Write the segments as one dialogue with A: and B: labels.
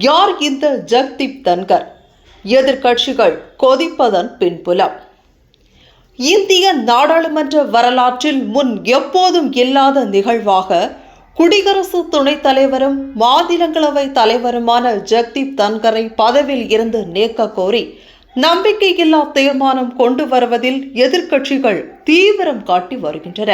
A: யார் இந்த ஜக்தீப் தன்கர்? எதிர்க்கட்சிகள் கொதிப்பதன் பின்புலம். இந்திய நாடாளுமன்ற வரலாற்றில் முன் எப்போதும் இல்லாத நிகழ்வாக குடியரசு துணைத் தலைவரும் மாநிலங்களவை தலைவருமான ஜக்தீப் தன்கரை பதவியில் இருந்து நீக்க கோரி நம்பிக்கையில்லா தீர்மானம் கொண்டு வருவதில் எதிர்க்கட்சிகள் தீவிரம் காட்டி வருகின்றன.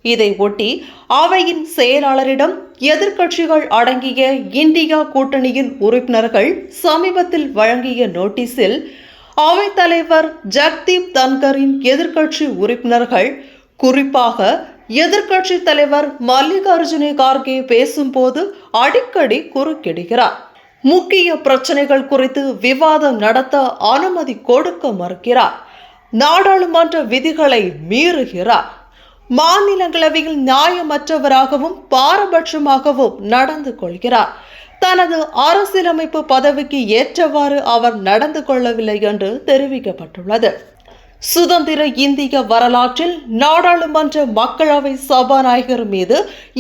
A: இதை ஒட்டி அவையின் செயலாளரிடம் எதிர்க்கட்சிகள் அடங்கிய இந்தியா கூட்டணியின் உறுப்பினர்கள் சமீபத்தில் வழங்கிய நோட்டீஸில் அவைத்தலைவர் ஜக்தீப் தன்கரின் எதிர்க்கட்சி உறுப்பினர்கள், குறிப்பாக எதிர்க்கட்சி தலைவர் மல்லிகார்ஜுன கார்கே பேசும்போது அடிக்கடி குறுக்கிடுகிறார். முக்கிய பிரச்சனைகள் குறித்து விவாதம் நடத்த அனுமதி கொடுக்க மறுக்கிறார். நாடாளுமன்ற விதிகளை மீறுகிறார். மாநிலங்களவையில் நியாயமற்றவராகவும் பாரபட்சமாகவும் நடந்து கொள்கிறார். தனது அரசியலமைப்பு பதவிக்கு ஏற்றவாறு அவர் நடந்து கொள்ளவில்லை என்று தெரிவிக்கப்பட்டுள்ளது. சுதந்திர இந்திய வரலாற்றில் நாடாளுமன்ற மக்களவை சபாநாயகர் மீது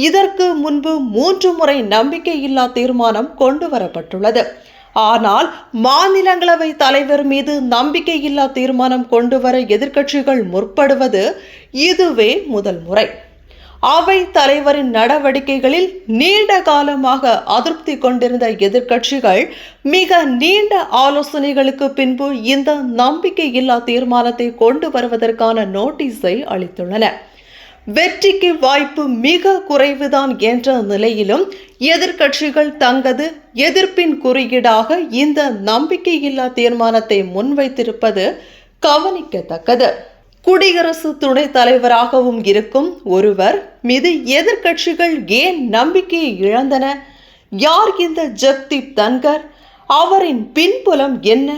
A: இதற்கு முன்பு 3 முறை நம்பிக்கையில்லா தீர்மானம் கொண்டு வரப்பட்டுள்ளது. ஆனால் மாநிலங்களவை தலைவர் மீது நம்பிக்கையில்லா தீர்மானம் கொண்டு வர எதிர்க்கட்சிகள் முற்படுவது இதுவே முதல் முறை. அவை தலைவரின் நடவடிக்கைகளில் நீண்ட காலமாக அதிருப்தி கொண்டிருந்த எதிர்க்கட்சிகள் மிக நீண்ட ஆலோசனைகளுக்கு பின்பு இந்த நம்பிக்கையில்லா தீர்மானத்தை கொண்டு வருவதற்கான நோட்டீஸை அளித்துள்ளன. வெற்றிக்கு வாய்ப்பு மிக குறைவுதான் என்ற நிலையிலும் எதிர்க்கட்சிகள் தங்களது எதிர்ப்பின் குறியீடாக இந்த நம்பிக்கையில்லா தீர்மானத்தை முன்வைத்திருப்பது கவனிக்கத்தக்கது. குடியரசு துணைத் தலைவராகவும் இருக்கும் ஒருவர் மீது எதிர்க்கட்சிகள் ஏன் நம்பிக்கையை இழந்தன? யார் இந்த ஜக்தீப் தன்கர்? அவரின் பின்புலம் என்ன?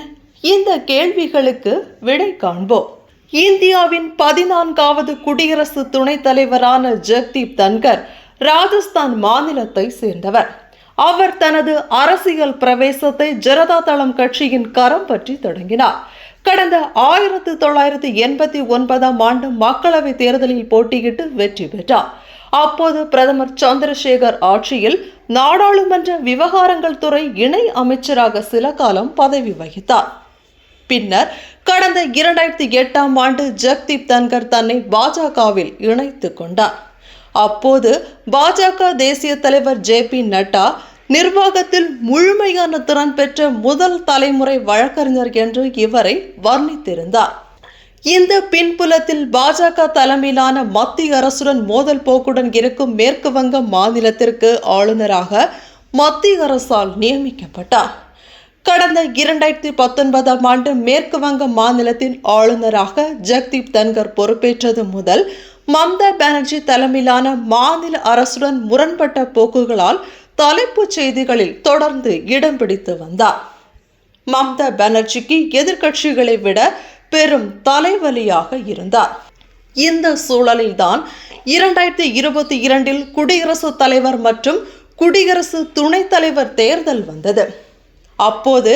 A: இந்த கேள்விகளுக்கு விடை காண்போம். இந்தியாவின் 14வது குடியரசு துணைத் தலைவரான ஜக்தீப் தன்கர் ராஜஸ்தான் மாநிலத்தை சேர்ந்தவர். அவர் தனது அரசியல் பிரவேசத்தை ஜனதா தளம் கட்சியின் கரம் பற்றி தொடங்கினார். கடந்த 1989ஆம் ஆண்டு மக்களவை தேர்தலில் போட்டியிட்டு வெற்றி பெற்றார். அப்போது பிரதமர் சந்திரசேகர் ஆட்சியில் நாடாளுமன்ற விவகாரங்கள் துறை இணை அமைச்சராக சில காலம் பதவி வகித்தார். பின்னர் கடந்த 2008ஆம் ஆண்டு ஜக்தீப் தன்கர் தன்னை பாஜகவில் இணைத்துக் கொண்டார். அப்போது பாஜக தேசிய தலைவர் JP நட்டா நிர்வாகத்தில் முழுமையான திறன் பெற்ற முதல் தலைமுறை வழக்கறிஞர் என்று இவரை வர்ணித்திருந்தார். இந்த பின்புலத்தில் பாஜக தலைமையிலான மத்திய அரசுடன் மோதல் போக்குடன் இருக்கும் மேற்கு வங்க மாநிலத்திற்கு ஆளுநராக மத்திய அரசால் நியமிக்கப்பட்டார். கடந்த 2019ஆம் ஆண்டு மேற்கு வங்க மாநிலத்தின் ஆளுநராக ஜக்தீப் தன்கர் பொறுப்பேற்றது முதல் மம்தா பானர்ஜி தலைமையிலான மாநில அரசுடன் முரண்பட்ட போக்குகளால் தலைப்புச் செய்திகளில் தொடர்ந்து இடம் பிடித்து வந்தார். மம்தா பானர்ஜிக்கு எதிர்க்கட்சிகளை விட பெரும் தலைவலியாக இருந்தார். இந்த சூழலில்தான் 2022இல் குடியரசுத் தலைவர் மற்றும் குடியரசு துணைத் தலைவர் தேர்தல் வந்தது. அப்போது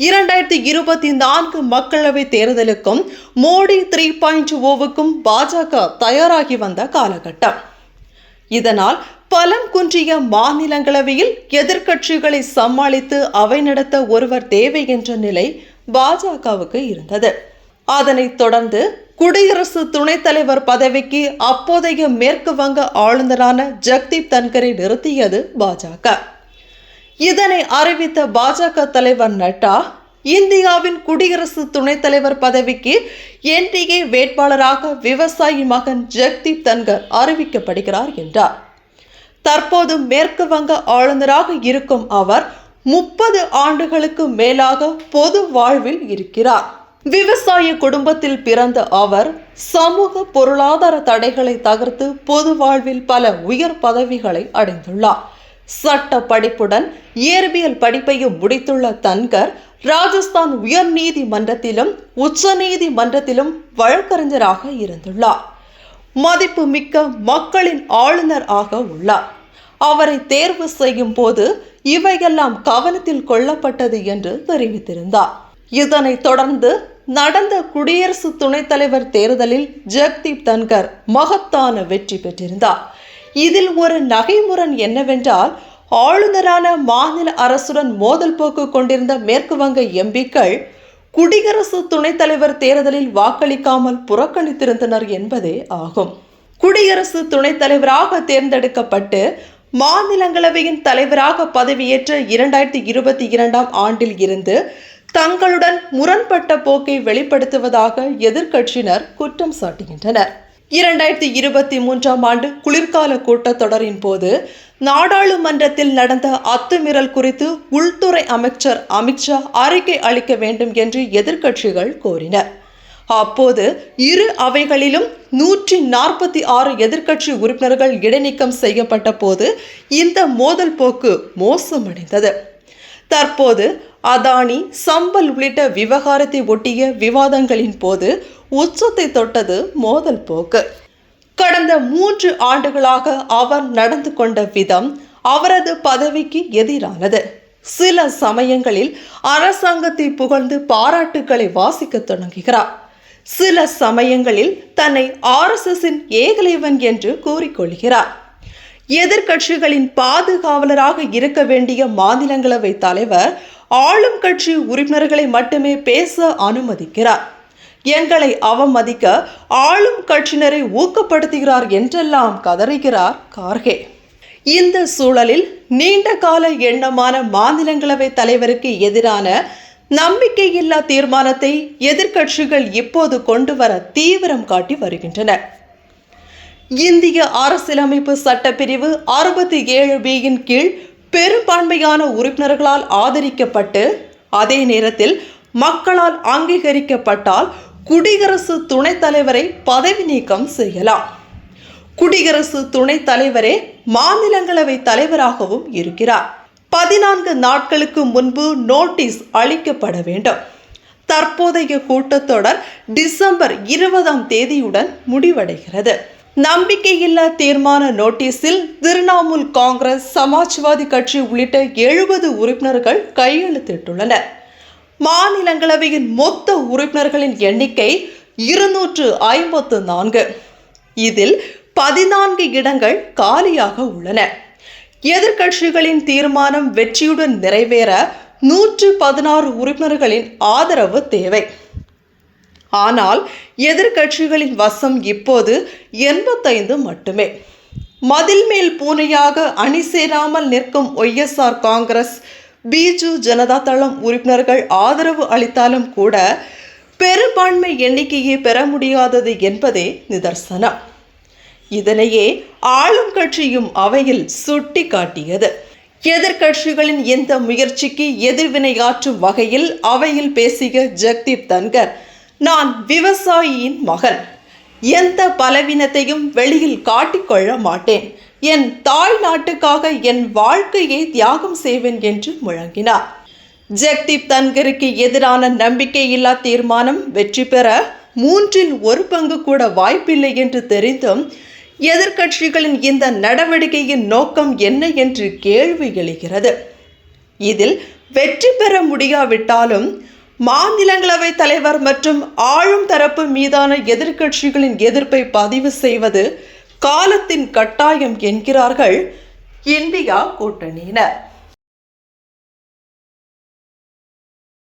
A: 2024 மக்களவை தேர்தலுக்கும் மோடி 3.0க்கும் பாஜக தயாராகி வந்த காலகட்டம். இதனால் பலம் குன்றிய மாநிலங்களவையில் எதிர்க்கட்சிகளை சமாளித்து அவை நடத்த ஒருவர் தேவை என்ற நிலை பாஜகவுக்கு இருந்தது. அதனைத் தொடர்ந்து குடியரசு துணைத் தலைவர் பதவிக்கு அப்போதைய மேற்கு வங்க ஆளுநரான ஜக்தீப் தன்கரை நிறுத்தியது பாஜக. இதனை அறிவித்த பாஜக தலைவர் நட்டா, இந்தியாவின் குடியரசு துணைத் தலைவர் பதவிக்கு NDA வேட்பாளராக விவசாயி மகன் ஜக்தீப் தன்கர் அறிவிக்கப்படுகிறார் என்றார். தற்போது மேற்கு வங்க ஆளுநராக இருக்கும் அவர் 30 ஆண்டுகளுக்கு மேலாக பொது வாழ்வில் இருக்கிறார். விவசாய குடும்பத்தில் பிறந்த அவர் சமூக பொருளாதார தடைகளை தகர்த்து பொது வாழ்வில் பல உயர் பதவிகளை அடைந்துள்ளார். சட்ட படிப்புடன் இயற்பியல் படிப்பையும் முடித்துள்ள தன்கர் ராஜஸ்தான் உயர் நீதிமன்றத்திலும் உச்ச நீதிமன்றத்திலும் வழக்கறிஞராக இருந்துள்ளார். மதிப்பு மிக்க மக்களின் ஆளுநர் ஆக உள்ளார். அவரை தேர்வு செய்யும் போது இவையெல்லாம் கவனத்தில் கொள்ளப்பட்டது என்று தெரிவித்திருந்தார். இதனைத் தொடர்ந்து நடந்த குடியரசு துணைத் தலைவர் தேர்தலில் ஜக்தீப் தன்கர் மகத்தான வெற்றி பெற்றிருந்தார். இதில் ஒரு நகைமுரண் என்னவென்றால், ஆளுநரான மாநில அரசுடன் மோதல் போக்கு கொண்டிருந்த மேற்கு வங்க எம்பிக்கள் குடியரசு துணைத் தலைவர் தேர்தலில் வாக்களிக்காமல் புறக்கணித்திருந்தனர் என்பதே ஆகும். குடியரசு துணைத் தலைவராக தேர்ந்தெடுக்கப்பட்டு மாநிலங்களவையின் தலைவராக பதவியேற்ற 2022 ஆண்டில் இருந்து தங்களுடன் முரண்பட்ட போக்கை வெளிப்படுத்துவதாக எதிர்க்கட்சியினர் குற்றம் சாட்டுகின்றனர். 2023 ஆண்டு குளிர்கால கூட்டத்தொடரின் போது நாடாளுமன்றத்தில் நடந்த அத்துமீறல் குறித்து உள்துறை அமைச்சர் அமித்ஷா அறிக்கை அளிக்க வேண்டும் என்று எதிர்க்கட்சிகள் கோரினர். அப்போது இரு அவைகளிலும் 146 எதிர்க்கட்சி உறுப்பினர்கள் இடைநீக்கம் செய்யப்பட்ட போது இந்த மோதல் போக்கு மோசமடைந்தது. தற்போது அதானி, சம்பல் உள்ளிட்ட விவகாரத்தை ஒட்டிய விவாதங்களின் போது உச்சத்தை தொட்டது மோதல் போக்கு. கடந்த 3 ஆண்டுகளாக அவர் நடந்து கொண்ட விதம் அவரது பதவிக்கு எதிரானது. சில சமயங்களில் அரசாங்கத்தை புகழ்ந்து பாராட்டுக்களை வாசிக்க தொடங்குகிறார். சில சமயங்களில் தன்னை RSSின் ஏகலைவன் என்று கூறிக்கொள்கிறார். எதிர்க்கட்சிகளின் பாதுகாவலராக இருக்க வேண்டிய மாநிலங்களவை தலைவர் ஆளும் கட்சி உறுப்பினர்களை மட்டுமே பேச அனுமதிக்கிறார். எங்களை அவமதிக்க ஆளும் கட்சியினரை ஊக்கப்படுத்துகிறார் என்றெல்லாம் கதறுகிறார் கார்கே. இந்த சூழலில் நீண்ட கால எண்ணமான மாநிலங்களவை தலைவருக்கு எதிரான நம்பிக்கையில்லா தீர்மானத்தை எதிர்க்கட்சிகள் இப்போது கொண்டு வர தீவிரம் காட்டி வருகின்றன. இந்திய அரசியலமைப்பு சட்டப்பிரிவு 67B கீழ் பெரும்பான்மையான உறுப்பினர்களால் ஆதரிக்கப்பட்டு அதே நேரத்தில் மக்களால் அங்கீகரிக்கப்பட்டால் குடியரசு துணைத் தலைவரை பதவி நீக்கம் செய்யலாம். குடியரசு துணைத் தலைவரே மாநிலங்களவை தலைவராகவும் இருக்கிறார். 14 நாட்களுக்கு முன்பு நோட்டீஸ் அளிக்கப்பட வேண்டும். தற்போதைய கூட்டத்தொடர் டிசம்பர் 20 முடிவடைகிறது. நம்பிக்கையில்லா தீர்மான நோட்டீஸில் திரிணாமுல் காங்கிரஸ், சமாஜ்வாதி கட்சி உள்ளிட்ட 70 உறுப்பினர்கள் கையெழுத்திட்டுள்ளனர். மாநிலங்களவையின் மொத்த உறுப்பினர்களின் எண்ணிக்கை 254. இதில் 14 இடங்கள் காலியாக உள்ளன. எதிர்க்கட்சிகளின் தீர்மானம் வெற்றியுடன் நிறைவேற 116 உறுப்பினர்களின் ஆதரவு தேவை. ஆனால் எதிர்க்கட்சிகளின் வசம் இப்போது 85 மட்டுமே. மதில் மேல் பூனையாக அணி சேராமல் நிற்கும் OSR காங்கிரஸ், பிஜு ஜனதா தளம் உறுப்பினர்கள் ஆதரவு அளித்தாலும் கூட பெரும்பான்மை எண்ணிக்கையை பெற முடியாதது என்பதே நிதர்சனம். இதனையே ஆளும் கட்சியும் அவையில் சுட்டி காட்டியது. எதிர்க்கட்சிகளின் இந்த முயற்சிக்கு எதிர்வினையாற்றும் வகையில் அவையில் பேசிய ஜெக்தீப் தன்கர், நான் விவசாயியின் மகன், எந்த பலவீனத்தையும் வெளியில் காட்டிக்கொள்ள மாட்டேன், என் தாய் நாட்டுக்காக என் வாழ்க்கையை தியாகம் செய்வேன் என்று முழங்கினார். ஜெக்தீப் தன்கருக்கு எதிரான நம்பிக்கையில்லா தீர்மானம் வெற்றி பெற 1/3 கூட வாய்ப்பில்லை என்று தெரிந்தும் எதிர்க்கட்சிகளின் இந்த நடவடிக்கையின் நோக்கம் என்ன என்று கேள்வி எழுகிறது. இதில் வெற்றி பெற முடியாவிட்டாலும் மாநிலங்களவை தலைவர் மற்றும் ஆளும் தரப்பு மீதான எதிர்க்கட்சிகளின் எதிர்ப்பை பதிவு செய்வது காலத்தின் கட்டாயம் என்கிறார்கள் இந்தியா கூட்டணியினர்.